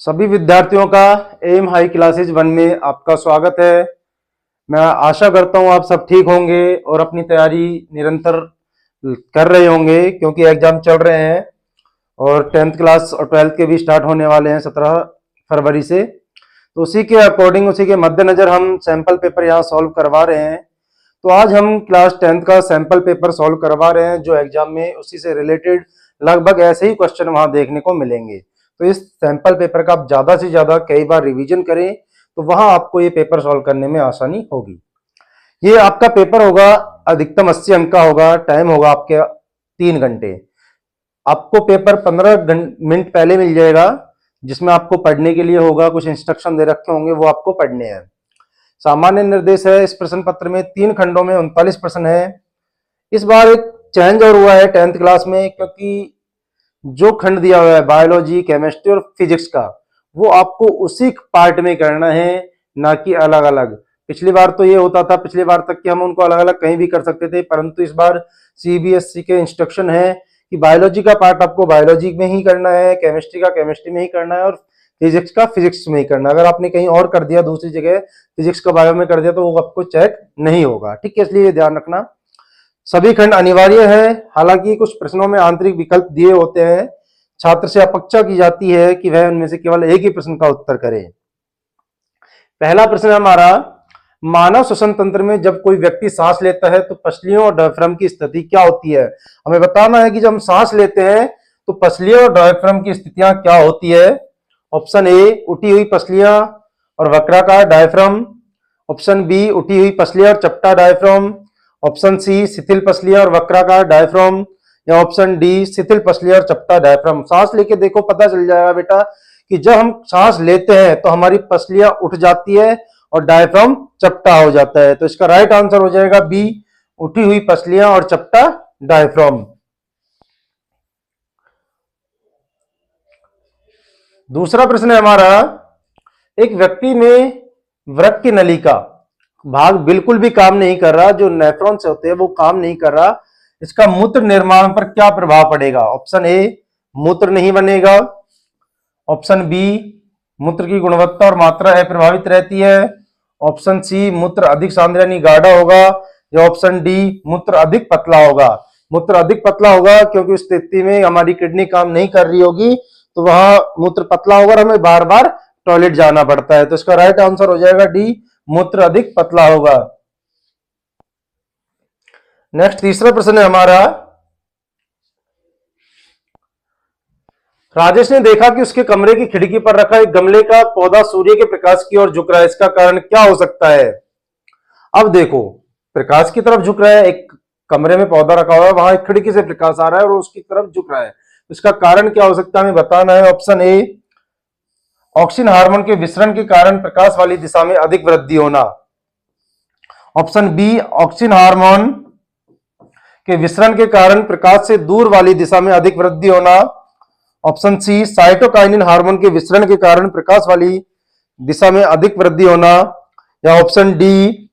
सभी विद्यार्थियों का एम हाई क्लासेज 1 में आपका स्वागत है। मैं आशा करता हूं आप सब ठीक होंगे और अपनी तैयारी निरंतर कर रहे होंगे क्योंकि एग्जाम चल रहे हैं और 10th क्लास और 12th के भी स्टार्ट होने वाले हैं 17 फरवरी से। तो उसी के अकॉर्डिंग, उसी के मद्देनजर हम सैंपल पेपर यहाँ सॉल्व करवा रहे हैं। तो आज हम क्लास 10th का सैंपल पेपर सॉल्व करवा रहे हैं जो एग्जाम में उसी से रिलेटेड लगभग ऐसे ही क्वेश्चन वहां देखने को मिलेंगे। तो इस सैंपल पेपर का आप ज्यादा से ज्यादा कई बार रिवीजन करें तो वहां आपको ये पेपर सॉल्व करने में आसानी होगी। ये आपका पेपर होगा, अधिकतम 80 अंक का होगा, टाइम होगा आपके 3 घंटे। आपको पेपर 15 मिनट पहले मिल जाएगा जिसमें आपको पढ़ने के लिए होगा, कुछ इंस्ट्रक्शन दे रखे होंगे वो आपको पढ़ने हैं। सामान्य निर्देश है। इस प्रश्न पत्र में 3 खंडों में 39 प्रश्न है। इस बार एक चेंज और हुआ है 10th क्लास में, क्योंकि जो खंड दिया हुआ है बायोलॉजी, केमिस्ट्री और फिजिक्स का, वो आपको उसी पार्ट में करना है, ना कि अलग अलग। पिछली बार तो ये होता था, पिछली बार तक कि हम उनको अलग अलग कहीं भी कर सकते थे, परंतु इस बार सीबीएसई के इंस्ट्रक्शन है कि बायोलॉजी का पार्ट आपको बायोलॉजी में ही करना है, केमिस्ट्री का केमिस्ट्री में ही करना है और फिजिक्स का फिजिक्स में ही करना है। अगर आपने कहीं और कर दिया, दूसरी जगह फिजिक्स का बायो में कर दिया, तो वो आपको चेक नहीं होगा। ठीक है, इसलिए ध्यान रखना। सभी खंड अनिवार्य है। हालांकि कुछ प्रश्नों में आंतरिक विकल्प दिए होते हैं। छात्र से अपेक्षा की जाती है कि वह उनमें से केवल एक ही प्रश्न का उत्तर करे। पहला प्रश्न हमारा, मानव श्वसन तंत्र में जब कोई व्यक्ति सांस लेता है तो पसलियों और डायफ्राम की स्थिति क्या होती है। हमें बताना है कि जब हम सांस लेते हैं तो पसलियों और डायफ्राम की स्थितियां क्या होती है। ऑप्शन ए, उठी हुई पसलियां और वक्राकार डायफ्राम। ऑप्शन बी, उठी हुई पसलियां और चपटा डायफ्राम। ऑप्शन सी, शिथिल पसलियां और वक्राकार डायफ्राम। या ऑप्शन डी, शिथिल पसलियां और चपटा डायफ्राम। सांस लेके देखो, पता चल जाएगा बेटा कि जब हम सांस लेते हैं तो हमारी पसलियां उठ जाती है और डायफ्राम चपटा हो जाता है। तो इसका राइट आंसर हो जाएगा बी, उठी हुई पसलियां और चपटा डायफ्राम। दूसरा प्रश्न है हमारा, एक व्यक्ति में वृक्क की नली का भाग बिल्कुल भी काम नहीं कर रहा, जो नेफ्रॉन से होते हैं वो काम नहीं कर रहा, इसका मूत्र निर्माण पर क्या प्रभाव पड़ेगा। ऑप्शन ए, मूत्र नहीं बनेगा। ऑप्शन बी, मूत्र की गुणवत्ता और मात्रा अप्रभावित रहती है। ऑप्शन सी, मूत्र अधिक सांद्र यानी गाढ़ा होगा। या ऑप्शन डी, मूत्र अधिक पतला होगा। मूत्र अधिक पतला होगा क्योंकि उस स्थिति में हमारी किडनी काम नहीं कर रही होगी, तो वहां मूत्र पतला होगा और हमें बार बार टॉयलेट जाना पड़ता है। तो इसका राइट आंसर हो जाएगा डी, मूत्र अधिक पतला होगा। नेक्स्ट तीसरा प्रश्न है हमारा, राजेश ने देखा कि उसके कमरे की खिड़की पर रखा एक गमले का पौधा सूर्य के प्रकाश की ओर झुक रहा है, इसका कारण क्या हो सकता है। अब देखो, प्रकाश की तरफ झुक रहा है, एक कमरे में पौधा रखा हुआ है, वहां एक खिड़की से प्रकाश आ रहा है और उसकी तरफ झुक रहा है, इसका कारण क्या हो सकता है हमें बताना है। ऑप्शन ए, ऑक्सीन हार्मोन के विसरण के कारण प्रकाश वाली दिशा में अधिक वृद्धि होना। ऑप्शन बी, ऑक्सीन हार्मोन के विसरण के कारण प्रकाश से दूर वाली दिशा में अधिक वृद्धि होना। ऑप्शन सी, साइटोकाइनिन हार्मोन के विसरण के कारण प्रकाश वाली दिशा में अधिक वृद्धि होना। या ऑप्शन डी,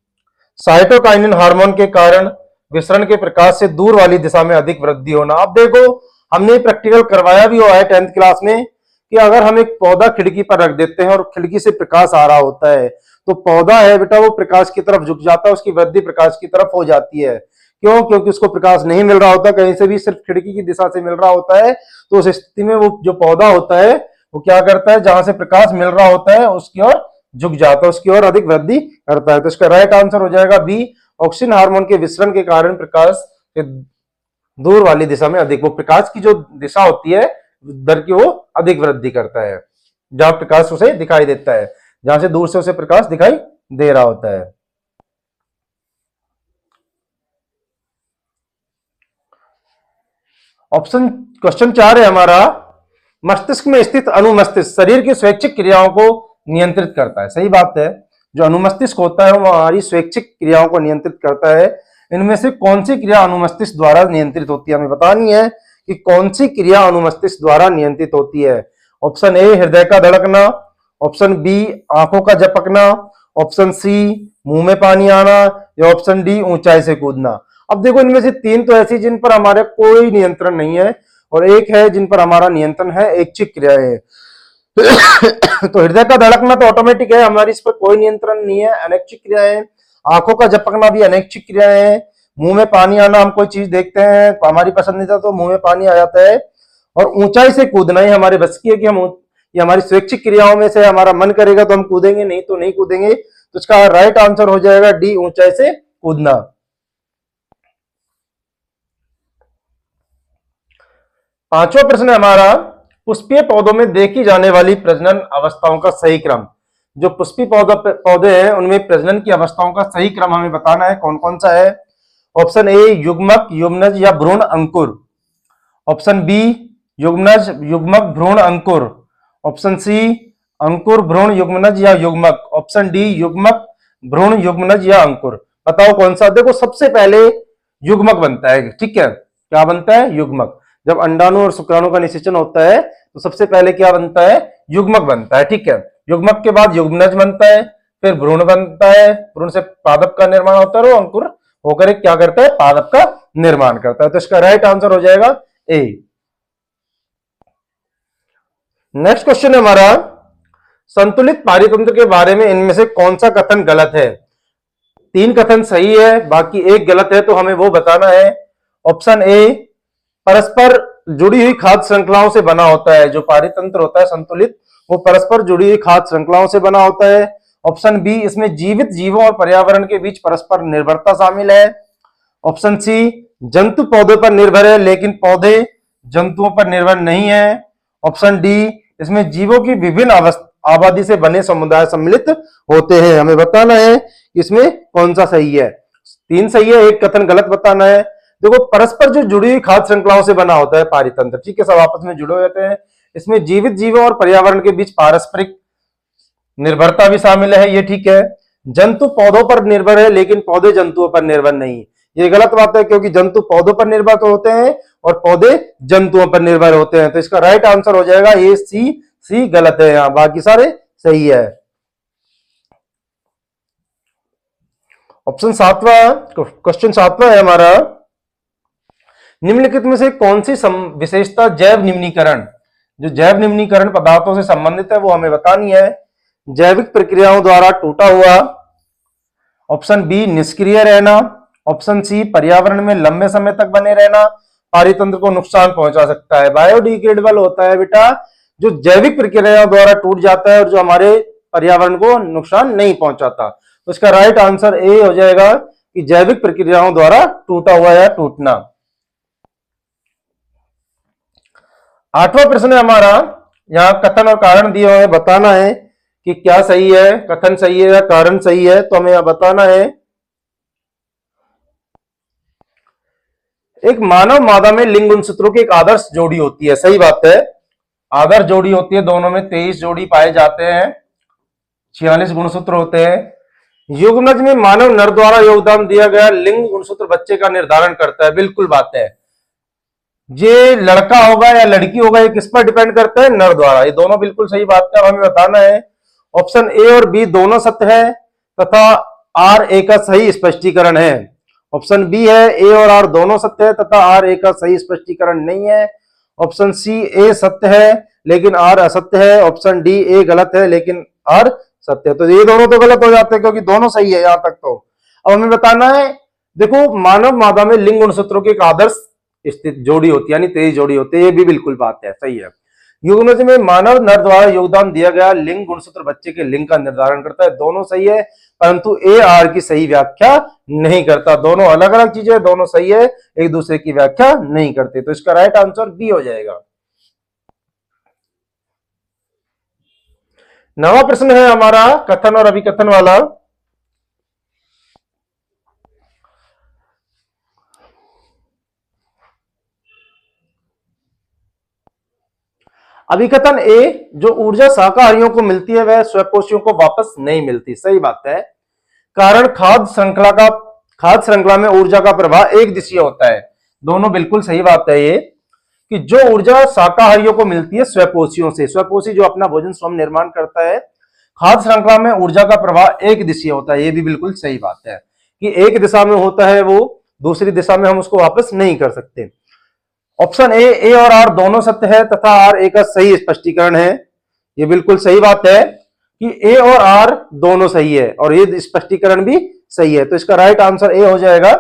साइटोकाइनिन हार्मोन के कारण विसरण के प्रकाश से दूर वाली दिशा में अधिक वृद्धि होना। अब देखो, हमने प्रैक्टिकल करवाया भी हुआ है 10th क्लास में कि अगर हम एक पौधा खिड़की पर रख देते हैं और खिड़की से प्रकाश आ रहा होता है तो पौधा है बेटा वो प्रकाश की तरफ झुक जाता है, उसकी वृद्धि प्रकाश की तरफ हो जाती है। क्यों? क्योंकि उसको प्रकाश नहीं मिल रहा होता कहीं से भी, सिर्फ खिड़की की दिशा से मिल रहा होता है। तो उस स्थिति में वो जो पौधा होता है वो क्या करता है, जहां से प्रकाश मिल रहा होता है उसकी ओर झुक जाता है, उसकी ओर अधिक वृद्धि करता है। तो इसका राइट आंसर हो जाएगा बी, ऑक्सीन हार्मोन के विसरण के कारण प्रकाश के दूर वाली दिशा में अधिक, वो प्रकाश की जो दिशा होती है दर की वो अधिक वृद्धि करता है, जहां प्रकाश उसे दिखाई देता है, जहां से दूर से उसे प्रकाश दिखाई दे रहा होता है। ऑप्शन क्वेश्चन 4 है हमारा, मस्तिष्क में स्थित अनुमस्तिष्क शरीर की स्वैच्छिक क्रियाओं को नियंत्रित करता है। सही बात है, जो अनुमस्तिष्क होता है वो हमारी स्वैच्छिक क्रियाओं को नियंत्रित करता है। इनमें से कौन सी क्रिया अनुमस्तिष्क द्वारा नियंत्रित होती है, हमें बतानी है कि कौन सी क्रिया अनुमस्तिष्क द्वारा नियंत्रित होती है। ऑप्शन ए, हृदय का धड़कना। ऑप्शन बी, आंखों का झपकना। ऑप्शन सी, मुंह में पानी आना। या ऑप्शन डी, ऊंचाई से कूदना। अब देखो, इनमें से 3 तो ऐसी जिन पर हमारे कोई नियंत्रण नहीं है और एक है जिन पर हमारा नियंत्रण है, ऐच्छिक क्रियाएं। तो हृदय का धड़कना तो ऑटोमेटिक है, हमारी इस पर कोई नियंत्रण नहीं है। अनैच्छिक क्रिया है। आंखों का झपकना भी अनैच्छिक क्रिया है। मुंह में पानी आना, हम कोई चीज देखते हैं हमारी पसंदीदा तो मुंह में पानी आ जाता है। और ऊंचाई से कूदना ही हमारे बस की है कि हम, ये हमारी स्वैच्छिक क्रियाओं में से हमारा मन करेगा तो हम कूदेंगे, नहीं तो नहीं कूदेंगे। तो इसका राइट आंसर हो जाएगा डी, ऊंचाई से कूदना। पांचवा प्रश्न है हमारा, पुष्पीय पौधों में देखी जाने वाली प्रजनन अवस्थाओं का सही क्रम। जो पुष्पीय पौधे हैं उनमें प्रजनन की अवस्थाओं का सही क्रम हमें बताना है, कौन कौन सा है। ऑप्शन ए युग्मक, युग्मनज या भ्रूण अंकुर। ऑप्शन बी युग्मनज, युग्मक, भ्रूण अंकुर। ऑप्शन सी अंकुर, भ्रूण, युग्मनज या युग्मक। ऑप्शन डी युग्मक, भ्रूण, युग्मनज या अंकुर। बताओ कौन सा। देखो सबसे पहले युग्मक बनता है, ठीक है। क्या बनता है? युग्मक। जब अंडाणु और शुक्राणु का निषेचन होता है तो सबसे पहले क्या बनता है? युग्मक बनता है, ठीक है। युग्मक के बाद युग्मनज बनता है, फिर भ्रूण बनता है, भ्रूण से पादप का निर्माण होता है और अंकुर होकर क्या करता है? पादप का निर्माण करता है। तो इसका राइट आंसर हो जाएगा ए। नेक्स्ट क्वेश्चन है हमारा, संतुलित पारितंत्र के बारे में इनमें से कौन सा कथन गलत है। तीन कथन सही है, बाकी एक गलत है, तो हमें वो बताना है। ऑप्शन ए परस्पर जुड़ी हुई खाद्य श्रृंखलाओं से बना होता है। जो पारितंत्र होता है संतुलित, वो परस्पर जुड़ी हुई खाद्य श्रृंखलाओं से बना होता है। ऑप्शन बी इसमें जीवित जीवों और पर्यावरण के बीच परस्पर निर्भरता शामिल है। ऑप्शन सी जंतु पौधों पर निर्भर है लेकिन पौधे जंतुओं पर निर्भर नहीं है। ऑप्शन डी इसमें जीवों की विभिन्न आबादी से बने समुदाय सम्मिलित होते हैं। हमें बताना है इसमें कौन सा सही है। तीन सही है, एक कथन गलत बताना है। देखो परस्पर जो जुड़ी हुई खाद्य श्रृंखलाओं से बना होता है पारितंत्र, ठीक है, सब आपस में जुड़े होते हैं। इसमें जीवित जीवों और पर्यावरण के बीच पारस्परिक निर्भरता भी शामिल है, ये ठीक है। जंतु पौधों पर निर्भर है लेकिन पौधे जंतुओं पर निर्भर नहीं, ये गलत बात है, क्योंकि जंतु पौधों पर निर्भर तो होते हैं और पौधे जंतुओं पर निर्भर होते हैं। तो इसका राइट आंसर हो जाएगा ये सी। सी गलत है, यहां बाकी सारे सही है। ऑप्शन सातवां, क्वेश्चन सातवां है हमारा, निम्नलिखित में से कौन सी विशेषता जैव निम्नीकरण, जो जैव निम्नीकरण पदार्थों से संबंधित है, वो हमें बतानी है। जैविक प्रक्रियाओं द्वारा टूटा हुआ। ऑप्शन बी निष्क्रिय रहना। ऑप्शन सी पर्यावरण में लंबे समय तक बने रहना पारितंत्र को नुकसान पहुंचा सकता है। बायोडिग्रेडेबल होता है बेटा जो जैविक प्रक्रियाओं द्वारा टूट जाता है और जो हमारे पर्यावरण को नुकसान नहीं पहुंचाता। तो इसका राइट आंसर ए हो जाएगा कि जैविक प्रक्रियाओं द्वारा टूटा हुआ या टूटना। आठवां प्रश्न है हमारा, यहां कथन और कारण दिए हुए हैं, बताना है कि क्या सही है, कथन सही है या कारण सही है। तो हमें यहां बताना है, एक मानव मादा में लिंग गुणसूत्रों की एक आदर्श जोड़ी होती है, सही बात है, आदर्श जोड़ी होती है। दोनों में 23 जोड़ी पाए जाते हैं, 46 गुणसूत्र होते हैं। युग्मनज में मानव नर द्वारा योगदान दिया गया लिंग गुणसूत्र बच्चे का निर्धारण करता है, बिल्कुल बात है। ये लड़का होगा या लड़की होगा ये किस पर डिपेंड करता है? नर द्वारा। ये दोनों बिल्कुल सही बात है, हमें बताना है। ऑप्शन ए और बी दोनों सत्य है तथा आर ए का सही स्पष्टीकरण है। ऑप्शन बी है ए और आर दोनों सत्य है तथा आर ए का सही स्पष्टीकरण नहीं है। ऑप्शन सी ए सत्य है लेकिन आर असत्य है। ऑप्शन डी ए गलत है लेकिन आर सत्य है। तो ये दोनों तो गलत हो जाते हैं क्योंकि दोनों सही है यहां तक। तो अब हमें बताना है, देखो मानव मादा में लिंग गुणसूत्रों की एक आदर्श स्थित जोड़ी होती है, यानी 23 जोड़ी होती है, ये भी बिल्कुल बात है, सही है। युग्मनज में मानव नर द्वारा योगदान दिया गया लिंग गुणसूत्र बच्चे के लिंग का निर्धारण करता है, दोनों सही है, परंतु ए आर की सही व्याख्या नहीं करता। दोनों अलग अलग चीजें, दोनों सही है, एक दूसरे की व्याख्या नहीं करते। तो इसका राइट आंसर बी हो जाएगा। नवा प्रश्न है हमारा कथन और अभिकथन वाला। अभिकथन ए, जो ऊर्जा शाकाहारियों को मिलती है वह स्वपोषियों को वापस नहीं मिलती, सही बात है। कारण खाद्य श्रृंखला में ऊर्जा का प्रवाह एक दिशीय होता है, दोनों बिल्कुल सही बात है। ये कि जो ऊर्जा शाकाहारियों को मिलती है स्वपोषियों से, स्वपोषी जो अपना भोजन स्वयं निर्माण करता है, खाद्य श्रृंखला में ऊर्जा का प्रवाह एक दिशीय होता है, ये भी बिल्कुल सही बात है कि एक दिशा में होता है, वो दूसरी दिशा में हम उसको वापस नहीं कर सकते। ऑप्शन ए और आर दोनों सत्य है तथा आर ए का सही स्पष्टीकरण है, ये बिल्कुल सही बात है कि ए और आर दोनों सही है और ये स्पष्टीकरण भी सही है, तो इसका राइट आंसर ए हो जाएगा।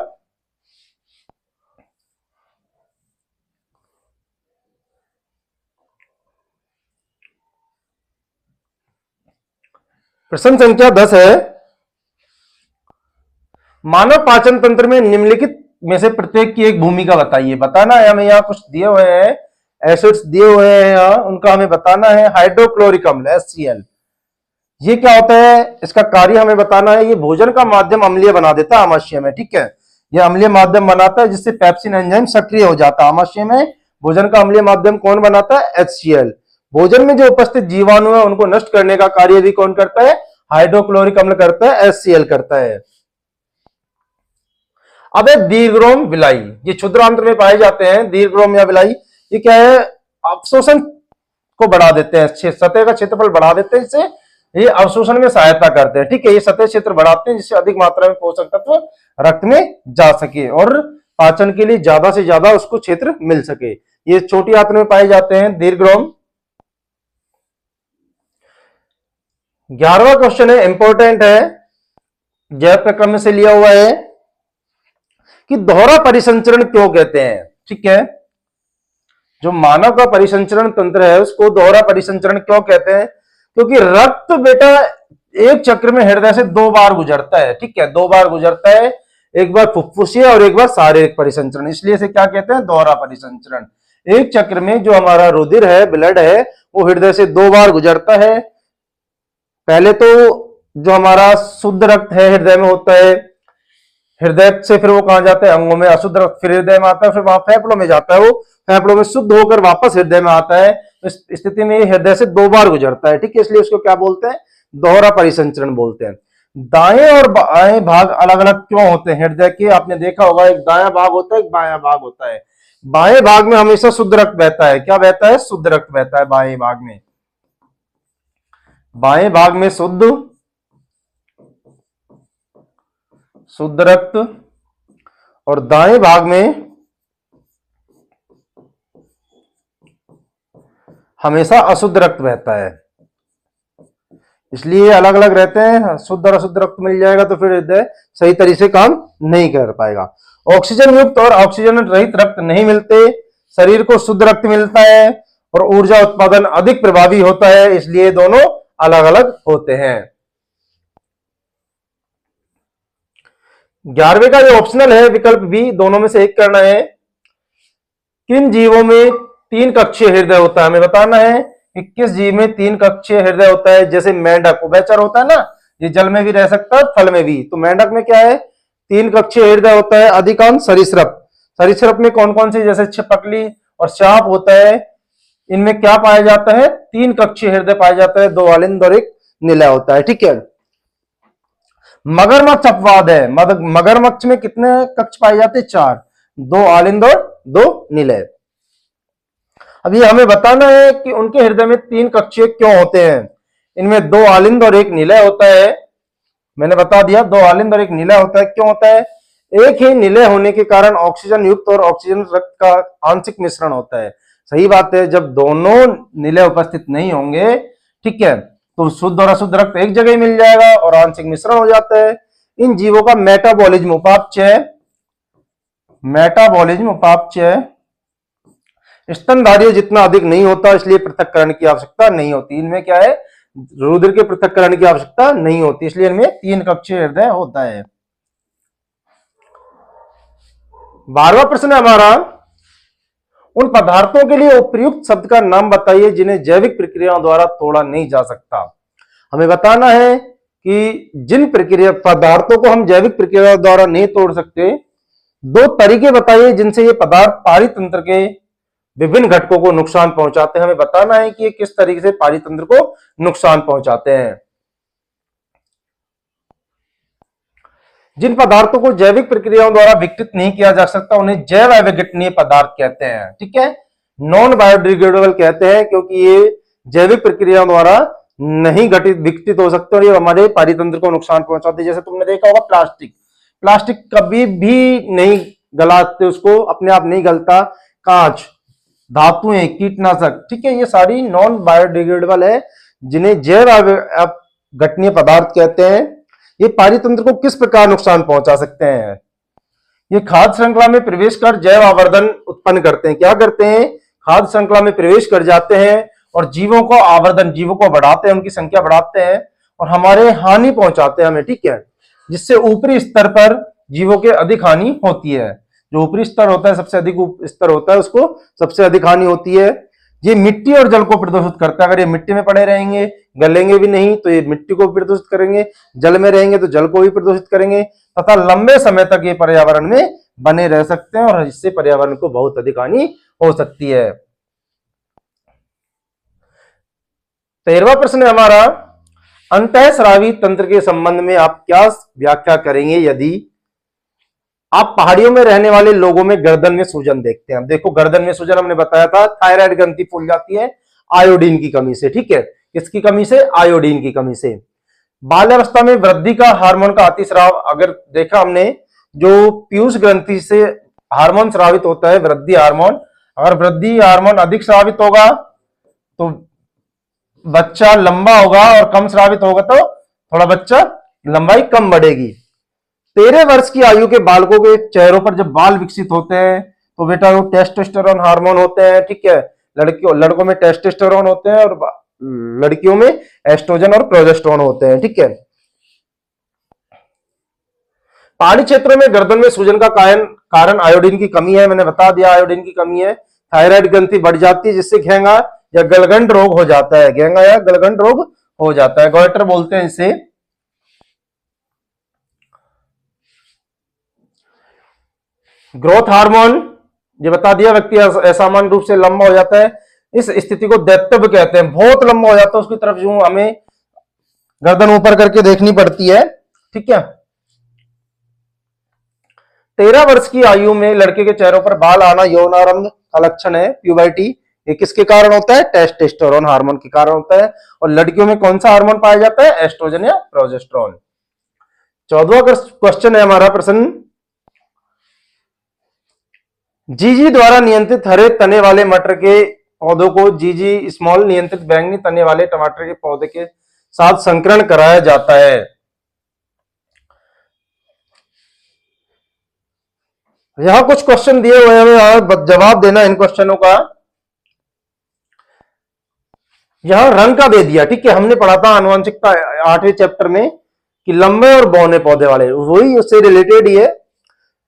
प्रश्न संख्या 10 है, मानव पाचन तंत्र में निम्नलिखित में से प्रत्येक की एक भूमिका बताइए। बताना है हमें, यहां कुछ दिए हुए हैं, एसिड्स दिए हुए हैं यहां, उनका हमें बताना है। हाइड्रोक्लोरिक अम्ल HCl, ये क्या होता है, इसका कार्य हमें बताना है। ये भोजन का माध्यम अम्लीय बना देता है आमाशय में, ठीक है, ये अम्लीय माध्यम बनाता है जिससे पेप्सिन एंजाइम सक्रिय हो जाता है आमाशय में। भोजन का अम्लीय माध्यम कौन बनाता है, HCl। भोजन में जो उपस्थित जीवाणु है उनको नष्ट करने का कार्य भी कौन करता है, हाइड्रोक्लोरिक अम्ल करता है, HCl करता है। अब है दीर्घरोम विलाई, ये क्षुद्रांत्र में पाए जाते हैं। दीर्घरोम या विलाई ये क्या है, अवशोषण को बढ़ा देते हैं, सतह का क्षेत्रफल बढ़ा देते हैं, इससे ये अवशोषण में सहायता करते हैं, ठीक है। ये सतह क्षेत्र बढ़ाते हैं जिससे अधिक मात्रा में पोषक तत्व रक्त में जा सके और पाचन के लिए ज्यादा से ज्यादा उसको क्षेत्र मिल सके। ये छोटी आंत्र में पाए जाते हैं दीर्घरोम। 11वां क्वेश्चन है, इंपॉर्टेंट है, जैव प्रक्रम से लिया हुआ है कि दोहरा परिसंचरण क्यों कहते हैं, ठीक है। जो मानव का परिसंचरण तंत्र है उसको दोहरा परिसंचरण क्यों कहते हैं, क्योंकि रक्त बेटा एक चक्र में हृदय से 2 बार गुजरता है, ठीक है, 2 बार गुजरता है, एक बार फुफ्फुसीय और एक बार शारीरिक परिसंचरण, इसलिए इसे क्या कहते हैं, दोहरा परिसंचरण। एक चक्र में जो हमारा रुधिर है, ब्लड है, वो हृदय से 2 बार गुजरता है। पहले तो जो हमारा शुद्ध रक्त है हृदय में होता है, हृदय से फिर वो कहां जाता है, अंगों में। अशुद्ध रक्त फिर हृदय में आता है, फिर वहां फेफड़ों में जाता है, वो फेफड़ों में शुद्ध होकर वापस हृदय में आता है। इस स्थिति में हृदय से 2 बार गुजरता है, ठीक है, इसलिए उसको क्या बोलते हैं, दोहरा परिसंचरण बोलते हैं। दाएं और बाएं भाग अलग अलग क्यों होते हैं हृदय के, आपने देखा होगा, एक दायां भाग होता है, एक बायां भाग होता है। बाएं भाग में हमेशा शुद्ध रक्त बहता है, क्या बहता है, शुद्ध रक्त बहता है बाएं भाग में। बाएं भाग में शुद्ध रक्त और दाएं भाग में हमेशा अशुद्ध रक्त बहता है, इसलिए अलग अलग रहते हैं। शुद्ध और अशुद्ध रक्त मिल जाएगा तो फिर हृदय सही तरीके से काम नहीं कर पाएगा। ऑक्सीजन युक्त और ऑक्सीजन रहित रक्त नहीं मिलते, शरीर को शुद्ध रक्त मिलता है और ऊर्जा उत्पादन अधिक प्रभावी होता है, इसलिए दोनों अलग अलग होते हैं। 11वें का जो ऑप्शनल है विकल्प बी, दोनों में से एक करना है। किन जीवों में 3 कक्षीय हृदय होता है, हमें बताना है कि किस जीव में 3 कक्षीय हृदय होता है। जैसे मेंढक उभयचर होता है ना, ये जल में भी रह सकता है, थल में भी, तो मेंढक में क्या है, 3 कक्षीय हृदय होता है। अधिकांश सरीसृप में कौन कौन से, जैसे छिपकली और सांप होता है, इनमें क्या पाया जाता है, 3 कक्षीय हृदय पाया जाता है, 2 अलिंद और 1 निलय होता है, ठीक है। मगरमच्छ अपवाद है, मगरमच्छ में कितने कक्ष पाए जाते हैं, 4, 2 अलिंद और 2 निलय। अब ये हमें बताना है कि उनके हृदय में 3 कक्षीय क्यों होते हैं। इनमें 2 आलिंद और 1 निलय होता है, मैंने बता दिया, 2 आलिंद और 1 निलय होता है। क्यों होता है, एक ही निलय होने के कारण ऑक्सीजन युक्त और ऑक्सीजन रक्त का आंशिक मिश्रण होता है। सही बात है, जब दोनों निलय उपस्थित नहीं होंगे, ठीक है, तो शुद्ध और अशुद्ध रक्त एक जगह मिल जाएगा और आंशिक मिश्रण हो जाता है। इन जीवों का मेटाबॉलिज्म उपापचय स्तनधारियों जितना अधिक नहीं होता, इसलिए पृथक्करण की आवश्यकता नहीं होती। इनमें क्या है, रुधिर के पृथक्करण की आवश्यकता नहीं होती, इसलिए इनमें 3 कक्षीय हृदय होता है। 12वां प्रश्न है हमारा, उन पदार्थों के लिए उपयुक्त शब्द का नाम बताइए जिन्हें जैविक प्रक्रियाओं द्वारा तोड़ा नहीं जा सकता। हमें बताना है कि जिन पदार्थों को हम जैविक प्रक्रिया द्वारा नहीं तोड़ सकते, 2 तरीके बताइए जिनसे ये पदार्थ पारितंत्र के विभिन्न घटकों को नुकसान पहुंचाते हैं। हमें बताना है कि ये किस तरीके से पारितंत्र को नुकसान पहुंचाते हैं। जिन पदार्थों को जैविक प्रक्रियाओं द्वारा विघटित नहीं किया जा सकता उन्हें जैव अविघटनीय पदार्थ कहते हैं, ठीक है, नॉन बायोडिग्रेडेबल कहते हैं, क्योंकि ये जैविक प्रक्रियाओं द्वारा नहीं विघटित हो सकते और ये हमारे पारितंत्र को नुकसान पहुंचाते हैं। जैसे तुमने देखा होगा प्लास्टिक कभी भी नहीं गलाते, उसको अपने आप नहीं गलता। कांच धातुएं, कीटनाशक, ठीक है, ये सारी नॉन बायोडिग्रेडेबल है, जिन्हें जैव घटनीय पदार्थ कहते हैं। ये पारितंत्र को किस प्रकार नुकसान पहुंचा सकते हैं? ये खाद्य श्रृंखला में प्रवेश कर जैव आवर्धन उत्पन्न करते हैं। क्या करते हैं? खाद्य श्रृंखला में प्रवेश कर जाते हैं और जीवों को आवर्धन, जीवों को बढ़ाते हैं, उनकी संख्या बढ़ाते हैं और हमारे हानि पहुंचाते हैं हमें, ठीक है, जिससे ऊपरी स्तर पर जीवों के अधिक हानि होती है। जो ऊपरी स्तर होता है, सबसे अधिक स्तर होता है, उसको सबसे अधिक हानि होती है। ये मिट्टी और जल को प्रदूषित करता है। अगर ये मिट्टी में पड़े रहेंगे, गलेंगे भी नहीं, तो ये मिट्टी को प्रदूषित करेंगे, जल में रहेंगे तो जल को भी प्रदूषित करेंगे, तथा लंबे समय तक ये पर्यावरण में बने रह सकते हैं और इससे पर्यावरण को बहुत अधिक हानि हो सकती है। 13वां प्रश्न है हमारा, अंतःस्रावी तंत्र के संबंध में आप क्या व्याख्या करेंगे यदि आप पहाड़ियों में रहने वाले लोगों में गर्दन में सूजन देखते हैं? देखो, गर्दन में सूजन हमने बताया था, थायराइड ग्रंथि फूल जाती है आयोडीन की कमी से, ठीक है, किसकी कमी से? आयोडीन की कमी से। बाल्यावस्था में वृद्धि का हार्मोन का अतिस्राव, अगर देखा हमने, जो पीयूष ग्रंथि से हार्मोन स्रावित होता है, वृद्धि हार्मोन, अगर वृद्धि हार्मोन अधिक स्रावित होगा तो बच्चा लंबा होगा और कम स्रावित होगा तो थोड़ा बच्चा लंबाई कम बढ़ेगी। 13 वर्ष की आयु के बालकों के चेहरों पर जब बाल विकसित होते हैं तो बेटा वो टेस्टोस्टेरोन हार्मोन होते हैं, ठीक है, लड़कों में टेस्टोस्टेरोन होते हैं और लड़कियों में एस्ट्रोजन और प्रोजेस्टेरोन होते हैं, ठीक है। पहाड़ी क्षेत्रों में गर्दन में सूजन का कारण आयोडीन की कमी है, मैंने बता दिया, आयोडीन की कमी है। थायराइड ग्रंथि बढ़ जाती है जिससे घेंगा या गलगंड रोग हो जाता है, घेंगा या गलगंड रोग हो जाता है, गॉइटर बोलते हैं इसे। ग्रोथ हार्मोन, ये बता दिया, व्यक्ति असामान्य रूप से लंबा हो जाता है, इस स्थिति को दैत्यव कहते हैं, बहुत लंबा हो जाता है, उसकी तरफ जो हमें गर्दन ऊपर करके देखनी पड़ती है, ठीक है। 13 वर्ष की आयु में लड़के के चेहरों पर बाल आना यौनारंभ का लक्षण है, प्यूबर्टी। ये किसके कारण होता है? टेस्टोस्टेरोन हार्मोन के कारण होता है। और लड़कियों में कौन सा हार्मोन पाया जाता है? एस्ट्रोजन या प्रोजेस्टेरोन। 14वां क्वेश्चन है हमारा प्रश्न, जीजी द्वारा नियंत्रित हरे तने वाले मटर के पौधों को जीजी स्मॉल नियंत्रित बैंगनी तने वाले टमाटर के पौधे के साथ संकरण कराया जाता है। यहां कुछ क्वेश्चन दिए हुए हैं और जवाब देना इन क्वेश्चनों का। यहां रंग का दे दिया, ठीक है, हमने पढ़ा था आनुवंशिकता 8वें चैप्टर में कि लंबे और बौने पौधे वाले, वही उससे रिलेटेड ही है।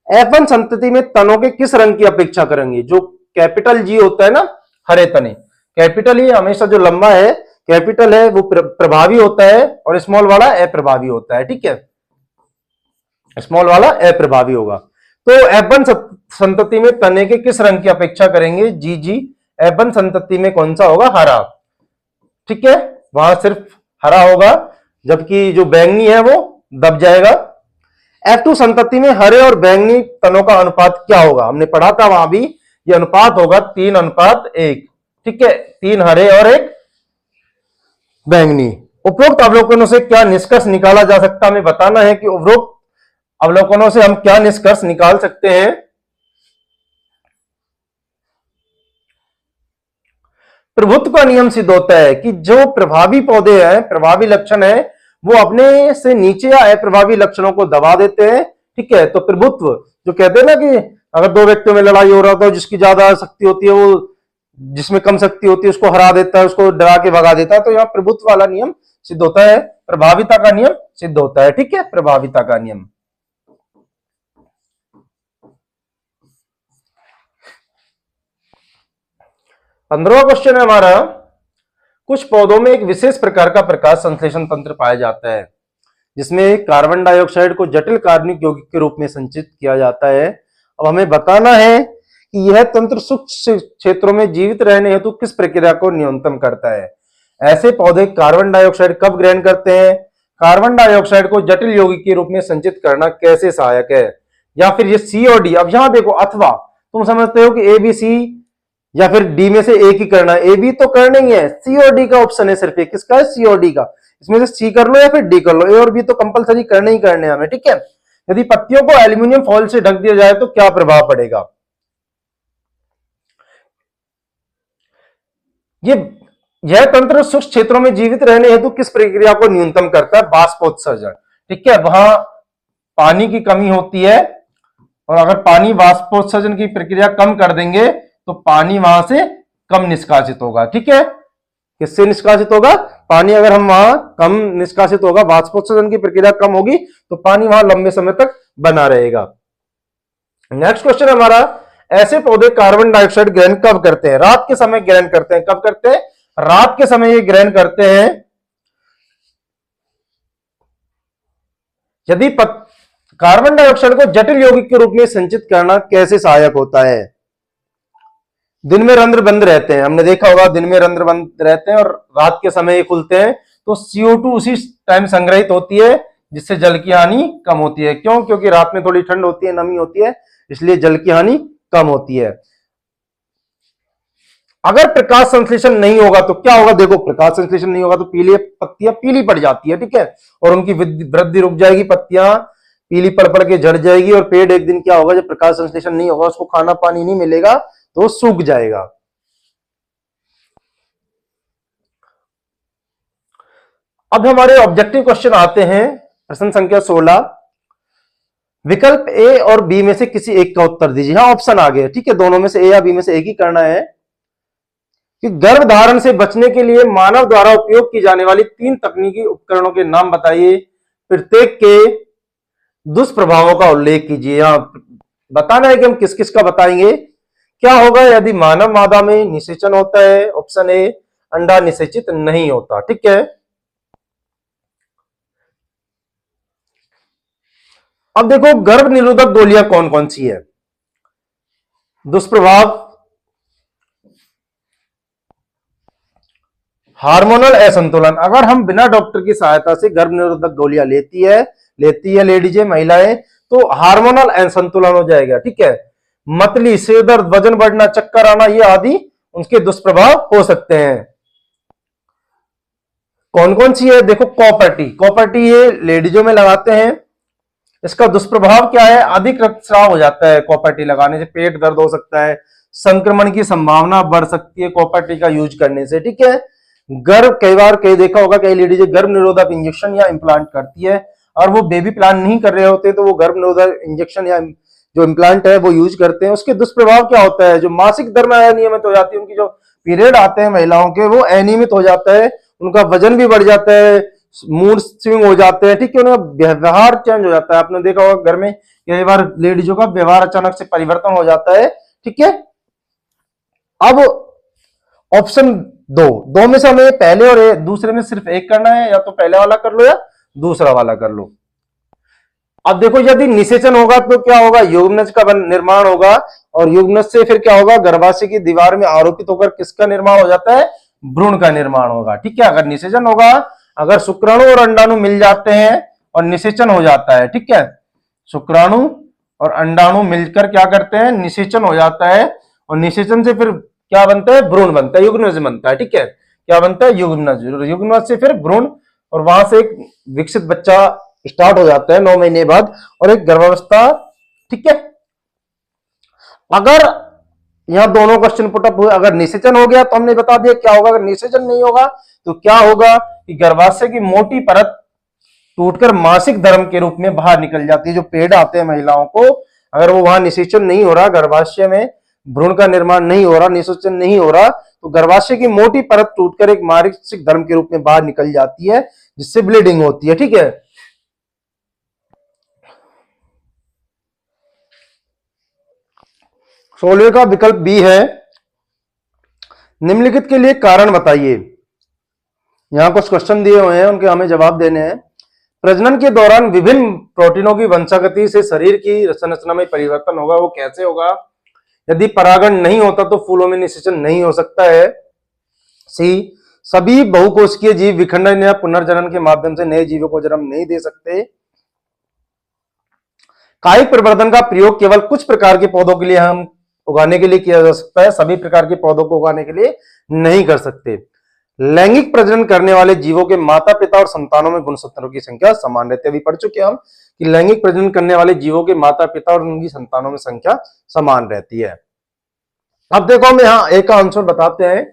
F1 संतति में तनों के किस रंग की अपेक्षा करेंगे? जो कैपिटल जी होता है ना, हरे तने, कैपिटल ही हमेशा जो लंबा है, कैपिटल है, वो प्रभावी होता है और स्मॉल वाला अप्रभावी होता है, ठीक है, स्मॉल वाला अप्रभावी होगा। तो F1 संतति में तने के किस रंग की अपेक्षा करेंगे? जी F1 संतति में कौन सा होगा? हरा, ठीक है, वहां सिर्फ हरा होगा, जबकि जो बैंगनी है वो दब जाएगा। F2 संतति में हरे और बैंगनी तनों का अनुपात क्या होगा? हमने पढ़ा था वहां भी, ये अनुपात होगा 3:1, ठीक है, 3 हरे और 1 बैंगनी। उपरोक्त अवलोकनों से क्या निष्कर्ष निकाला जा सकता है? हमें बताना है कि उपरोक्त अवलोकनों से हम क्या निष्कर्ष निकाल सकते हैं। प्रभुत्व का नियम सिद्ध होता है कि जो प्रभावी पौधे हैं, प्रभावी लक्षण है, वो अपने से नीचे या अप्रभावी लक्षणों को दबा देते हैं, ठीक है। तो प्रभुत्व, जो कहते हैं ना कि अगर दो व्यक्तियों में लड़ाई हो रहा हो तो जिसकी ज्यादा शक्ति होती है वो जिसमें कम शक्ति होती है उसको हरा देता है, उसको डरा के भगा देता है, तो यहाँ प्रभुत्व वाला नियम सिद्ध होता है, प्रभाविता का नियम सिद्ध होता है, ठीक है, प्रभाविता का नियम। 15वां क्वेश्चन है हमारा, कुछ पौधों में एक विशेष प्रकार का प्रकाश संश्लेषण तंत्र पाया जाता है जिसमें कार्बन डाइऑक्साइड को जटिल कार्बनिक यौगिक के रूप में संचित किया जाता है। अब हमें बताना है कि यह तंत्र सूक्ष्म क्षेत्रों में जीवित रहने हेतु किस प्रक्रिया को न्यूनतम करता है? ऐसे पौधे कार्बन डाइऑक्साइड कब ग्रहण करते हैं? कार्बन डाइऑक्साइड को जटिल यौगिक के रूप में संचित करना कैसे सहायक है? या फिर ये सी और डी, अब यहां देखो, अथवा तुम समझते हो कि ए बी सी या फिर डी में से एक ही करना है, ए बी तो करना ही है, सी और डी का ऑप्शन है सिर्फ एक, किसका है? सी और डी का। इसमें से सी कर लो या फिर डी कर लो, ए और बी तो कंपलसरी करने ही करने हमें, ठीक है। यदि पत्तियों को एल्यूमिनियम फॉइल से ढक दिया जाए तो क्या प्रभाव पड़ेगा? ये यह तंत्र शुष्क क्षेत्रों में जीवित रहने हेतु किस प्रक्रिया को न्यूनतम करता है? बाष्पोत्सर्जन। ठीक है, वहां पानी की कमी होती है और अगर पानी बाष्पोत्सर्जन की प्रक्रिया कम कर देंगे तो पानी वहां से कम निष्कासित होगा। ठीक है, किससे निष्कासित होगा? पानी अगर हम वहां कम निष्कासित होगा, बाष्पोत्सर्जन की प्रक्रिया कम होगी तो पानी वहां लंबे समय तक बना रहेगा। नेक्स्ट क्वेश्चन हमारा, ऐसे पौधे कार्बन डाइऑक्साइड ग्रहण कब करते हैं? रात के समय ग्रहण करते हैं। कब करते हैं? रात के समय ये ग्रहण करते हैं। यदि कार्बन डाइऑक्साइड को जटिल यौगिक के रूप में संचित करना कैसे सहायक होता है? दिन में रंध्र बंद रहते हैं, हमने देखा होगा दिन में रंध्र बंद रहते हैं और रात के समय ये खुलते हैं, तो CO2 उसी टाइम संग्रहित होती है जिससे जल की हानि कम होती है। क्यों? क्योंकि रात में थोड़ी ठंड होती है, नमी होती है, इसलिए जल की हानि कम होती है। अगर प्रकाश संश्लेषण नहीं होगा तो क्या होगा? देखो, प्रकाश संश्लेषण नहीं होगा तो पीली पत्तियां पीली पड़ जाती है। ठीक है, और उनकी वृद्धि रुक जाएगी, पत्तियां पीली पड़ पड़ के झड़ जाएगी और पेड़ एक दिन क्या होगा, जब प्रकाश संश्लेषण नहीं होगा, उसको खाना पानी नहीं मिलेगा तो सूख जाएगा। अब हमारे ऑब्जेक्टिव क्वेश्चन आते हैं, प्रश्न संख्या 16। विकल्प ए और बी में से किसी एक का उत्तर दीजिए। हाँ, ऑप्शन आ गए। ठीक है, दोनों में से ए या बी में से एक ही करना है। कि गर्भधारण से बचने के लिए मानव द्वारा उपयोग की जाने वाली 3 तकनीकी उपकरणों के नाम बताइए, प्रत्येक के दुष्प्रभावों का उल्लेख कीजिए। यहां बताना है कि हम किस किस का बताएंगे। क्या होगा यदि मानव मादा में निषेचन होता है? ऑप्शन ए, अंडा निषेचित नहीं होता। ठीक है, अब देखो गर्भ निरोधक गोलियां कौन कौन सी है। दुष्प्रभाव, हार्मोनल असंतुलन, अगर हम बिना डॉक्टर की सहायता से गर्भ निरोधक गोलियां लेती है लेडीज महिलाएं, तो हार्मोनल असंतुलन हो जाएगा। ठीक है, मतली, सिर दर्द, वजन बढ़ना, चक्कर आना, ये आदि उनके दुष्प्रभाव हो सकते हैं। कौन कौन सी है? देखो, कॉपर्टी ये लेडीजों में लगाते हैं। इसका दुष्प्रभाव क्या है? अधिक रक्तस्राव हो जाता है कॉपर्टी लगाने से, पेट दर्द हो सकता है, संक्रमण की संभावना बढ़ सकती है कॉपर्टी का यूज करने से। ठीक है, गर्भ, कई बार देखा होगा कई लेडीज गर्भ निरोधक इंजेक्शन या इम्प्लांट करती है और वो बेबी प्लान नहीं कर रहे होते तो वो गर्भ निरोधक इंजेक्शन या जो इम्प्लांट है वो यूज करते हैं। उसके दुष्प्रभाव क्या होता है? जो मासिक धर्म अनियमित हो जाती है, उनकी जो पीरियड आते हैं महिलाओं के वो अनियमित हो जाता है, उनका वजन भी बढ़ जाता है, मूड स्विंग हो जाते हैं। ठीक है, उनका व्यवहार चेंज हो जाता है। आपने देखा होगा घर में कई बार लेडीजों का व्यवहार अचानक से परिवर्तन हो जाता है। ठीक है, अब ऑप्शन दो में से हमें पहले और दूसरे में सिर्फ एक करना है, या तो पहले वाला कर लो या दूसरा वाला कर लो। अब देखो, यदि निषेचन होगा तो क्या होगा? युग्मनज का निर्माण होगा और युग्मनज से फिर क्या होगा? गर्भाशय की दीवार में आरोपित होकर किसका निर्माण हो जाता है? भ्रूण का निर्माण होगा। ठीक है, अगर निषेचन होगा, अगर शुक्राणु और अंडाणु मिल जाते हैं और निषेचन हो जाता है, ठीक है, शुक्राणु और अंडाणु मिलकर क्या करते हैं? निषेचन हो जाता है और निषेचन से फिर क्या बनता है? भ्रूण बनता है, युग्मनज बनता है। ठीक है, क्या बनता है? युग्मनज। युग्मनज से फिर भ्रूण और वहां से एक विकसित बच्चा स्टार्ट हो जाता है 9 महीने बाद और एक गर्भावस्था। ठीक है, अगर यहां दोनों क्वेश्चन पुटअप हुए, अगर निषेचन हो गया तो हमने बता दिया क्या होगा, अगर निषेचन नहीं होगा तो क्या होगा कि गर्भाशय की मोटी परत टूटकर मासिक धर्म के रूप में बाहर निकल जाती है। जो पेड़ आते हैं महिलाओं को, अगर वो वहां निषेचन नहीं हो रहा, गर्भाशय में भ्रूण का निर्माण नहीं हो रहा, निषेचन नहीं हो रहा, तो गर्भाशय की मोटी परत टूटकर एक मासिक धर्म के रूप में बाहर निकल जाती है जिससे ब्लीडिंग होती है। ठीक है, 16 का विकल्प बी है, निम्नलिखित के लिए कारण बताइए। यहां कुछ क्वेश्चन दिए हुए हैं, उनके हमें जवाब देने हैं। प्रजनन के दौरान विभिन्न प्रोटीनों की वंशागति से शरीर की संरचना में परिवर्तन होगा, वो कैसे होगा? यदि परागण नहीं होता तो फूलों में निषेचन नहीं हो सकता है। सी, सभी बहुकोशिकीय जीव विखंडन या पुनर्जनन के माध्यम से नए जीवों को जन्म नहीं दे सकते। कायिक प्रवर्धन का प्रयोग केवल कुछ प्रकार के पौधों के लिए हम उगाने के लिए किया जा सकता है, सभी प्रकार के पौधों को उगाने के लिए नहीं कर सकते। लैंगिक प्रजनन करने वाले जीवों के माता पिता और संतानों में गुणसूत्रों की संख्या समान रहती है। अभी पढ़ चुके हम कि लैंगिक प्रजनन करने वाले जीवों के माता पिता और उनकी संतानों में संख्या समान रहती है। अब देखो हम यहाँ एक का आंसर बताते हैं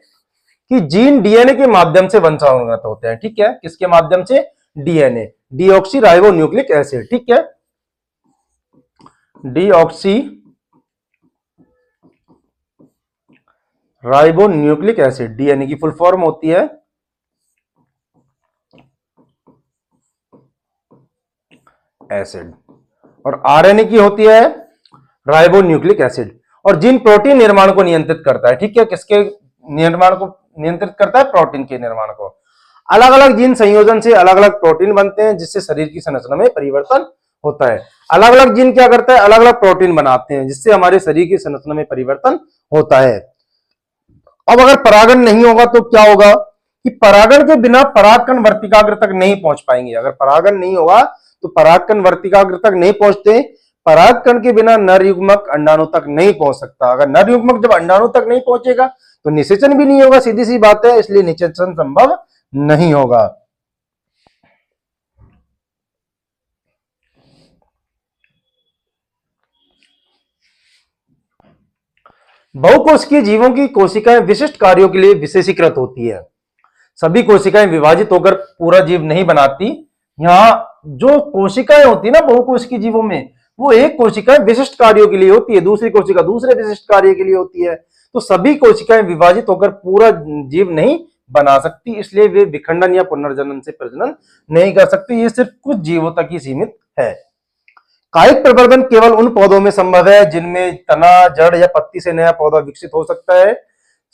कि जीन डीएनए के माध्यम से वंशानुगत होते हैं। ठीक है, किसके माध्यम से? DNA, deoxy ribonucleic acid. ठीक है, डीऑक्सी राइबोन्यूक्लिक एसिड, डीएनए की फुल फॉर्म होती है एसिड, और आरएनए की होती है राइबोन्यूक्लिक एसिड। और जीन प्रोटीन निर्माण को नियंत्रित करता है। ठीक है, किसके निर्माण को नियंत्रित करता है? प्रोटीन के निर्माण को। अलग अलग जीन संयोजन से अलग अलग प्रोटीन बनते हैं, जिससे शरीर की संरचना में परिवर्तन होता है। अलग अलग जीन क्या करता है? अलग अलग प्रोटीन बनाते हैं, जिससे हमारे शरीर की संरचना में परिवर्तन होता है। अब अगर परागण नहीं होगा तो क्या होगा कि परागण के बिना परागकण वर्तिकाग्र तक नहीं पहुंच पाएंगे। अगर परागण नहीं होगा तो परागकण वर्तिकाग्र तक नहीं पहुंचते। परागकण के बिना नर युग्मक अंडाणु तक नहीं पहुंच सकता। अगर नर युग्मक जब अंडाणु तक नहीं पहुंचेगा तो निषेचन भी नहीं होगा, सीधी सी बात है, इसलिए निषेचन संभव नहीं होगा। बहुकोशिकीय जीवों की कोशिकाएं विशिष्ट कार्यों के लिए विशेषीकृत होती है। सभी कोशिकाएं विभाजित होकर पूरा जीव नहीं बनाती। यहाँ जो कोशिकाएं होती है ना बहुकोशिकीय जीवों में, वो एक कोशिका विशिष्ट कार्यों के लिए होती है, दूसरी कोशिका दूसरे विशिष्ट कार्य के लिए होती है। तो सभी कोशिकाएं विभाजित होकर पूरा जीव नहीं बना सकती, इसलिए वे विखंडन या पुनर्जनन से प्रजनन नहीं कर सकती। ये सिर्फ कुछ जीवों तक ही सीमित है। कायिक प्रवर्धन केवल उन पौधों में संभव है जिनमें तना, जड़ या पत्ती से नया पौधा विकसित हो सकता है।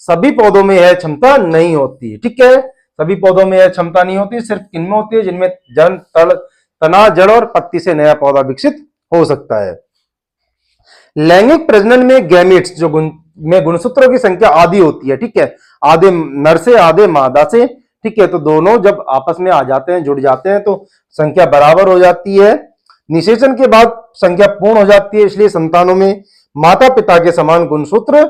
सभी पौधों में यह क्षमता नहीं होती। ठीक है, सभी पौधों में यह क्षमता नहीं होती, सिर्फ किनमें होती है? जिनमें तना, जड़ और पत्ती से नया पौधा विकसित हो सकता है। लैंगिक प्रजनन में गैमेट्स जो गुणसूत्रों की संख्या आधी होती है। ठीक है, आधे नर से आधे मादा से। ठीक है, तो दोनों जब आपस में आ जाते हैं, जुड़ जाते हैं, तो संख्या बराबर हो जाती है। निषेचन के बाद संख्या पूर्ण हो जाती है, इसलिए संतानों में माता पिता के समान गुणसूत्र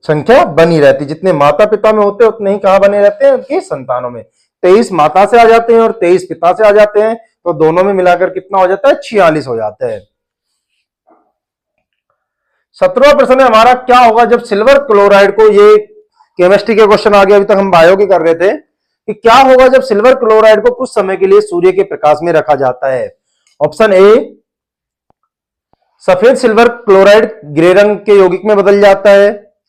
संख्या बनी रहती। जितने माता पिता में होते हैं उतने ही कहां बने रहते हैं? उनकी संतानों में। 23 माता से आ जाते हैं और 23 पिता से आ जाते हैं, तो दोनों में मिलाकर कितना हो जाता है? 46 हो जाता है। 17वां प्रश्न है हमारा, क्या होगा जब सिल्वर क्लोराइड को, ये केमिस्ट्री के क्वेश्चन आ गए, अभी तक हम बायो के कर रहे थे, कि क्या होगा जब सिल्वर क्लोराइड को कुछ समय के लिए सूर्य के प्रकाश में रखा जाता है? ऑप्शन ए, सफेद सिल्वर क्लोराइड ग्रे रंग के यौगिक में बदल जाता है।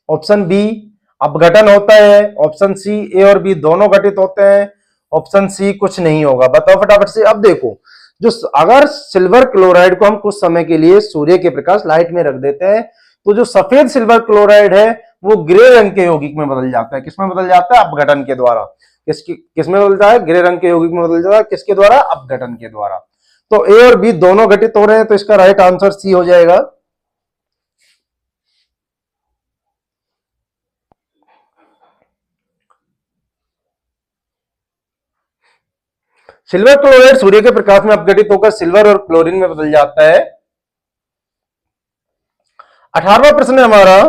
ऑप्शन बी, अपघटन होता है। ऑप्शन सी, ए और बी दोनों घटित होते हैं। ऑप्शन सी, कुछ नहीं होगा। बताओ फटाफट से। अब देखो, जो अगर सिल्वर क्लोराइड को हम कुछ समय के लिए सूर्य के प्रकाश लाइट में रख देते हैं, तो जो सफेद सिल्वर क्लोराइड है वो ग्रे रंग के यौगिक में बदल जाता है। किसमें बदल जाता है? अपघटन के द्वारा। किसमें बदलता है? ग्रे रंग के यौगिक में बदल जाता है। किसके द्वारा? अपघटन के द्वारा। तो ए और बी दोनों घटित हो रहे हैं, तो इसका राइट आंसर सी हो जाएगा। सिल्वर क्लोराइड सूर्य के प्रकाश में अपघटित होकर सिल्वर और क्लोरीन में बदल जाता है। 18वां प्रश्न है हमारा,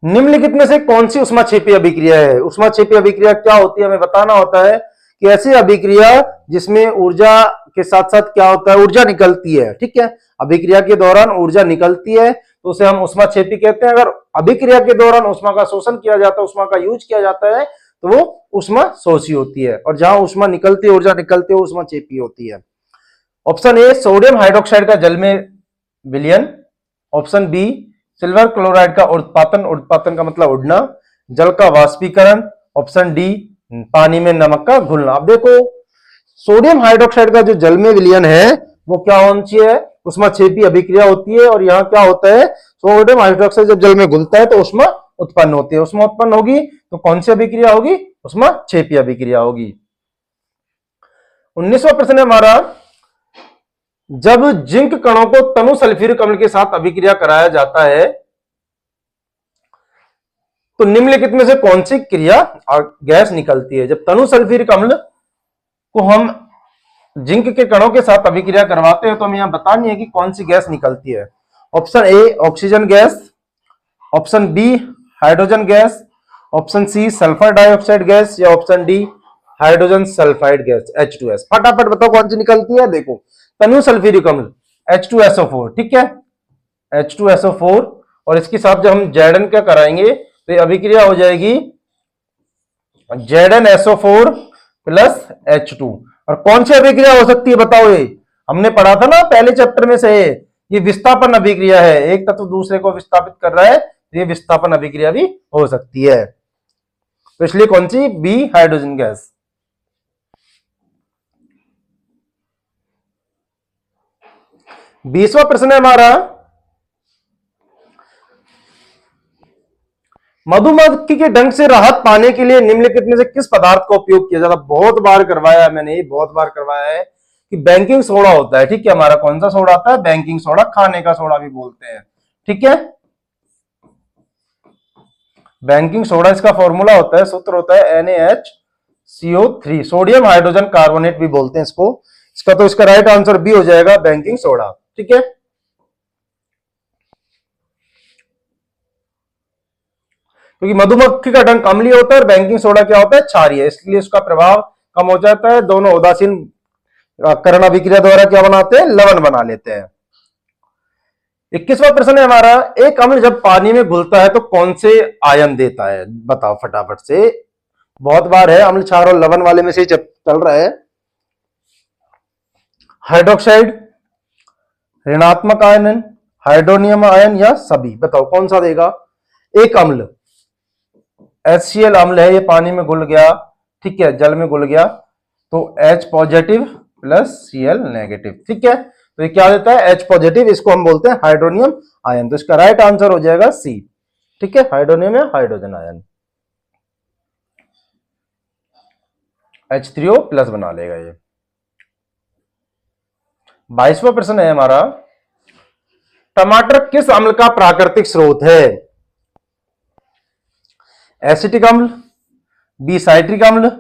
निम्नलिखित में से कौन सी ऊष्माक्षेपी अभिक्रिया है? ऊष्माक्षेपी अभिक्रिया क्या होती है? हमें बताना होता है कि ऐसी अभिक्रिया जिसमें ऊर्जा के साथ साथ क्या होता है? ऊर्जा निकलती है। ठीक है, अभिक्रिया के दौरान ऊर्जा निकलती है, तो उसे हम ऊष्माक्षेपी कहते हैं। अगर अभिक्रिया के दौरान ऊष्मा का शोषण किया जाता है, ऊष्मा का यूज किया जाता है, तो वो ऊष्मा शोषी होती है। और जहां ऊष्मा निकलती है, ऊर्जा निकलती है, ऊष्माक्षेपी होती है। ऑप्शन ए, सोडियम हाइड्रोक्साइड का जल में विलयन। ऑप्शन बी, सिल्वर क्लोराइड का उत्पादन, उत्पादन का मतलब उड़ना, जल का वाष्पीकरण। ऑप्शन डी, पानी में नमक का घुलना। अब देखो, सोडियम हाइड्रोक्साइड का जो जल में विलयन है वो क्या होना चाहिए? ऊष्माक्षेपी अभिक्रिया होती है। और यहाँ क्या होता है? सोडियम हाइड्रोक्साइड जब जल में घुलता है तो ऊष्मा उत्पन्न होती है। ऊष्मा उत्पन्न होगी तो कौन सी अभिक्रिया होगी? ऊष्माक्षेपी अभिक्रिया होगी। 19वां प्रश्न है हमारा, जब जिंक कणों को तनु सल्फ्यूरिक अम्ल के साथ अभिक्रिया कराया जाता है तो निम्नलिखित में से कौन सी क्रिया गैस निकलती है? जब तनु सल्फ्यूरिक अम्ल को हम जिंक के कणों के साथ अभिक्रिया करवाते हैं तो हमें यहां बतानी है कि कौन सी गैस निकलती है। Option A, oxygen gas. Option B, hydrogen gas. Option C, sulphur dioxide gas. या option D, hydrogen sulphide gas H2S। फटाफट बताओ कौन सी निकलती है। देखो, तनु सल्फ्यूरिक अम्ल H2SO4। ठीक है, H2SO4। और इसके साथ जब हम Zn क्या कराएंगे तो ये अभिक्रिया हो जाएगी ZnSO4 प्लस H2। और कौन सी अभिक्रिया हो सकती है बताओ? ये हमने पढ़ा था ना पहले चैप्टर में से, ये विस्थापन अभिक्रिया है, एक तत्व दूसरे को विस्थापित कर रहा है, तो ये विस्थापन अभिक्रिया भी हो सकती है। तो इसलिए कौन सी? B, hydrogen gas. 20वां प्रश्न है हमारा, मधुमक्खी के डंक से राहत पाने के लिए निम्नलिखित में से किस पदार्थ का उपयोग किया जाता है? बहुत बार करवाया है मैंने, बहुत बार करवाया है कि बेकिंग सोडा होता है, ठीक है। हमारा कौन सा सोडा आता है? बेकिंग सोडा, खाने का सोडा भी बोलते हैं, ठीक है। बेकिंग सोडा, इसका फॉर्मूला होता है, सूत्र होता है NaHCO3, सोडियम हाइड्रोजन कार्बोनेट भी बोलते हैं इसको। इसका तो इसका राइट आंसर बी हो जाएगा, बेकिंग सोडा, ठीक है। क्योंकि मधुमक्खी का डंक अम्लीय होता है और बेकिंग सोडा क्या होता है? क्षारीय, इसलिए उसका प्रभाव कम हो जाता है। दोनों उदासीन करण अभिक्रिया द्वारा क्या बनाते हैं? लवण बना लेते हैं। 21वां प्रश्न है हमारा, एक अम्ल जब पानी में घुलता है तो कौन से आयन देता है? बताओ फटाफट से, बहुत बार है, अम्ल, क्षार और लवण वाले में से जब चल रहा है। हाइड्रोक्साइड, ऋणात्मक आयन, हाइड्रोनियम आयन या सभी? बताओ कौन सा देगा? एक अम्ल HCl अम्ल है, ये पानी में घुल गया, ठीक है, जल में घुल गया, तो H positive plus Cl negative, ठीक है। तो ये क्या देता है? H पॉजिटिव, इसको हम बोलते हैं हाइड्रोनियम आयन। तो इसका राइट आंसर हो जाएगा सी, ठीक है, हाइड्रोनियम या हाइड्रोजन आयन। H3O प्लस बना लेगा ये। 22वां प्रश्न है हमारा, टमाटर किस अम्ल का प्राकृतिक स्रोत है? एसिटिक अम्ल, बी साइट्रिक अम्ल,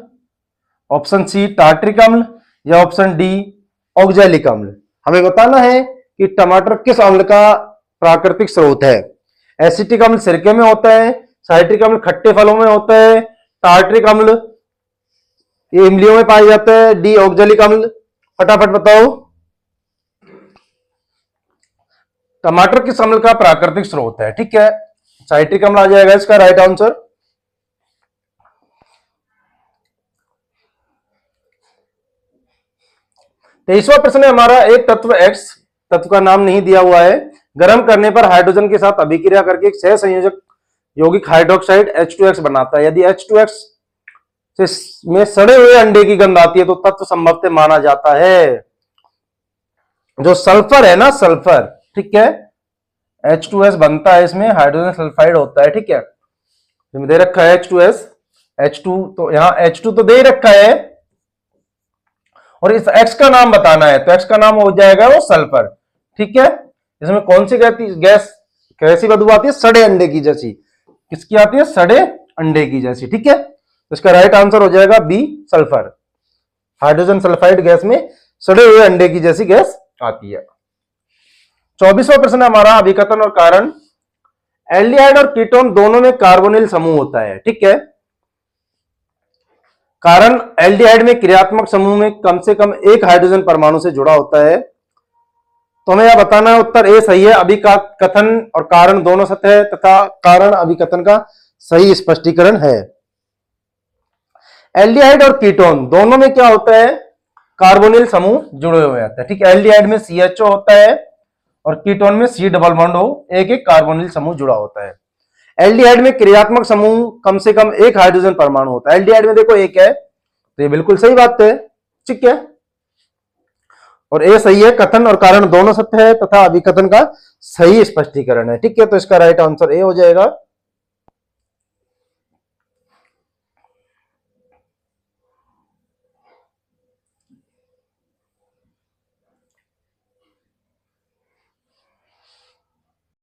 ऑप्शन सी टार्ट्रिक अम्ल या ऑप्शन डी ऑक्जेलिक अम्ल? हमें बताना है कि टमाटर किस अम्ल का प्राकृतिक स्रोत है। एसिटिक अम्ल सिरके में होता है, साइट्रिक अम्ल खट्टे फलों में होता है, टार्ट्रिक अम्ल ये इमलियों में पाया जाता है, डी ऑक्जेलिक अम्ल? फटाफट बताओ, टमाटर किस अम्ल का प्राकृतिक स्रोत है? ठीक है, साइट्रिक अम्ल आ जाएगा इसका राइट आंसर। तेईसवां प्रश्न है हमारा, एक तत्व X, तत्व का नाम नहीं दिया हुआ है, गर्म करने पर हाइड्रोजन के साथ अभिक्रिया करके एक सह संयोजक यौगिक हाइड्रोक्साइड H2X बनाता है। यदि H2X में सड़े हुए अंडे की गंध आती है तो तत्व संभवतः माना जाता है। जो सल्फर है ना, सल्फर, ठीक है, H2S बनता है, इसमें हाइड्रोजन सल्फाइड होता है, ठीक है, दे रखा है H2S, H2, तो यहां H2 तो दे ही रखा है और इस X का नाम बताना है, तो X का नाम हो जाएगा वो सल्फर, ठीक है। इसमें कौन सी गैस कैसी बदबू आती है? सड़े अंडे की जैसी। किसकी आती है? सड़े अंडे की जैसी, ठीक है। तो इसका राइट आंसर हो जाएगा B sulphur. Hydrogen sulphide gas में सड़े हुए अंडे की जैसी गैस आती है। 24वां प्रश्न है हमारा, अभिकथन और कारण। एल्डिहाइड और कीटोन दोनों में कार्बोनिल समूह होता है, ठीक है। कारण एल्डिहाइड में क्रियात्मक समूह में कम से कम एक हाइड्रोजन परमाणु से जुड़ा होता है। तो हमें यह बताना है, उत्तर ए सही है, अभिकथन और कारण दोनों सत्य है तथा कारण अभिकथन का सही स्पष्टीकरण है। एल्डिहाइड और कीटोन दोनों में क्या होता है? कार्बोनिल समूह जुड़े हुए होते हैं, ठीक है। एल्डिहाइड में CHO होता है और कीटोन में C डबल बॉन्ड हो, एक एक कार्बोनिल समूह जुड़ा होता है। एल्डिहाइड में क्रियात्मक समूह कम से कम एक हाइड्रोजन परमाणु होता है। एल्डिहाइड में देखो एक है, तो ये बिल्कुल सही बात है, ठीक है, और ए सही है, कथन और कारण दोनों सत्य है तथा अभिकथन का सही स्पष्टीकरण है, ठीक है। तो इसका राइट आंसर ए हो जाएगा।